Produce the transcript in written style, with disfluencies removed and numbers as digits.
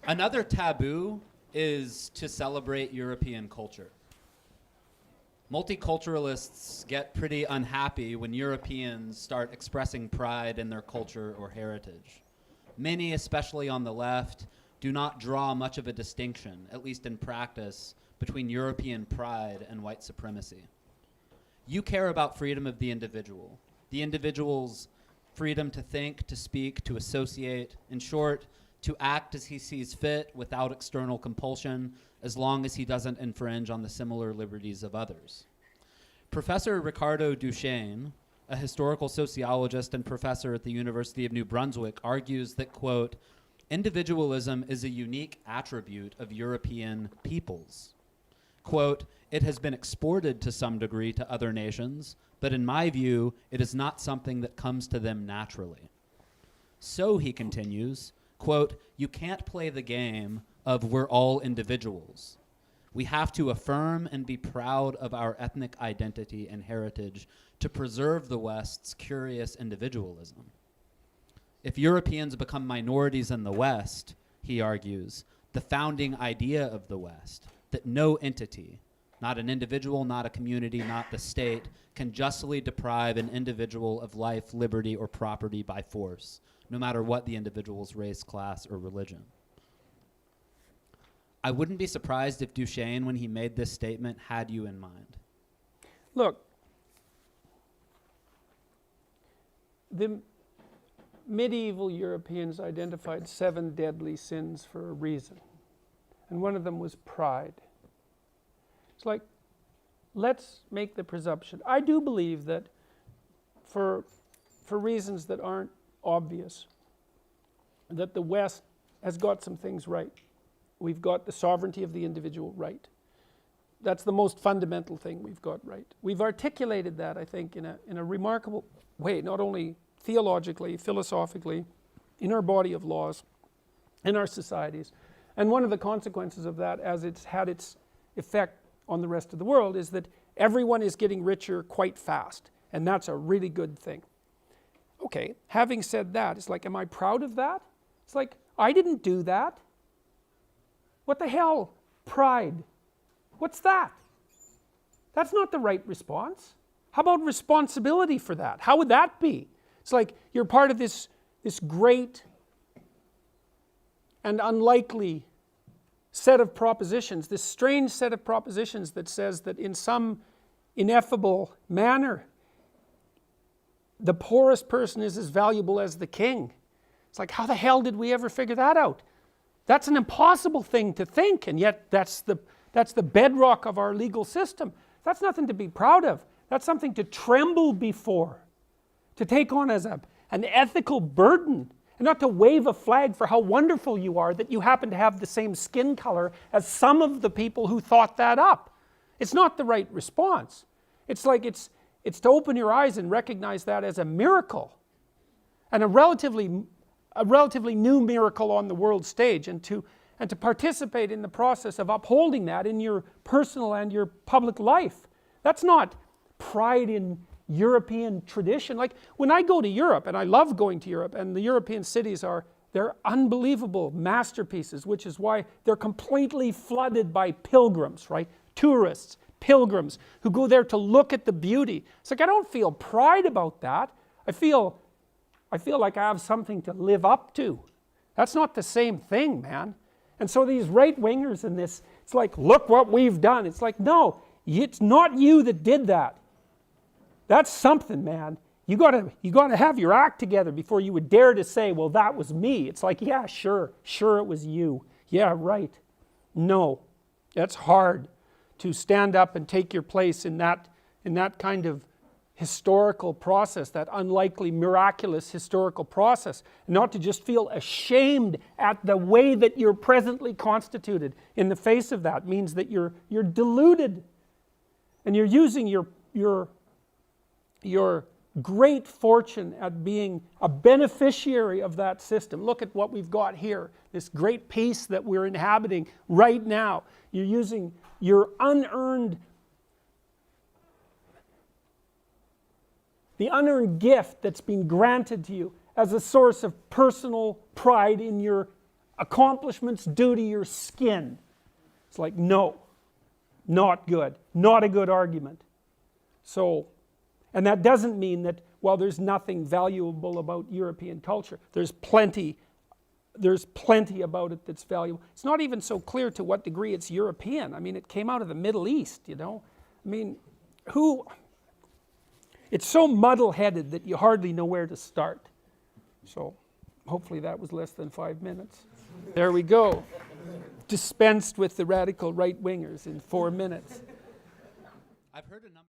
Another taboo is to celebrate European culture. Multiculturalists get pretty unhappy when Europeans start expressing pride in their culture or heritage. Many, especially on the left, do not draw much of a distinction, at least in practice, between European pride and white supremacy. You care about freedom of the individual's freedom to think, to speak, to associate, in short, to act as he sees fit without external compulsion, as long as he doesn't infringe on the similar liberties of others. Professor Ricardo Duchesne, a historical sociologist and professor at the University of New Brunswick, argues that, quote, individualism is a unique attribute of European peoples. Quote, it has been exported to some degree to other nations, but in my view, it is not something that comes to them naturally. So, he continues, quote, you can't play the game of we're all individuals. We have to affirm and be proud of our ethnic identity and heritage to preserve the West's curious individualism. If Europeans become minorities in the West, he argues, the founding idea of the West, that no entity, not an individual, not a community, not the state, can justly deprive an individual of life, liberty, or property by force, no matter what the individual's race, class, or religion. I wouldn't be surprised if Duchesne, when he made this statement, had you in mind. Look, the medieval Europeans identified 7 deadly sins for a reason. And one of them was pride. It's like, let's make the presumption. I do believe that for reasons that aren't obvious, that the West has got some things right. We've got the sovereignty of the individual right. That's the most fundamental thing we've got right. We've articulated that, I think, in a remarkable way, not only theologically, philosophically, in our body of laws, in our societies. And one of the consequences of that, as it's had its effect on the rest of the world, is that everyone is getting richer quite fast. And that's a really good thing. Okay, having said that, it's like, am I proud of that? It's like, I didn't do that. What the hell? Pride. What's that? That's not the right response. How about responsibility for that? How would that be? It's like you're part of this great and unlikely set of propositions, this strange set of propositions that says that in some ineffable manner, the poorest person is as valuable as the king. It's like, how the hell did we ever figure that out? That's an impossible thing to think, and yet that's the bedrock of our legal system. That's nothing to be proud of. That's something to tremble before, to take on as an ethical burden, and not to wave a flag for how wonderful you are that you happen to have the same skin color as some of the people who thought that up. It's not the right response. It's like it's to open your eyes and recognize that as a miracle, and a relatively new miracle on the world stage, and to participate in the process of upholding that in your personal and your public life. That's not pride in European tradition. Like when I go to Europe, and I love going to Europe, and the European cities they're unbelievable masterpieces, which is why they're completely flooded by pilgrims, right? Tourists, pilgrims, who go there to look at the beauty. It's like, I don't feel pride about that. I feel like I have something to live up to. That's not the same thing, man. And so these right-wingers in this, it's like, look what we've done. It's like, no, it's not you that did that. That's something, man. You gotta have your act together before you would dare to say, well, that was me. It's like, yeah, sure it was you. Yeah, right. No, that's hard to stand up and take your place in that kind of historical process, that unlikely, miraculous historical process, and not to just feel ashamed at the way that you're presently constituted in the face of that means that you're deluded, and you're using your great fortune at being a beneficiary of that system. Look at what we've got here, this great peace that we're inhabiting right now. You're using your the unearned gift that's been granted to you as a source of personal pride in your accomplishments due to your skin. It's like, no, not good, not a good argument. So, and that doesn't mean that, well, there's nothing valuable about European culture. There's plenty about it that's valuable. It's not even so clear to what degree it's European. I mean, it came out of the Middle East, you know. I mean, it's so muddle-headed that you hardly know where to start. So, hopefully that was less than 5 minutes. There we go. Dispensed with the radical right-wingers in 4 minutes. I've heard a number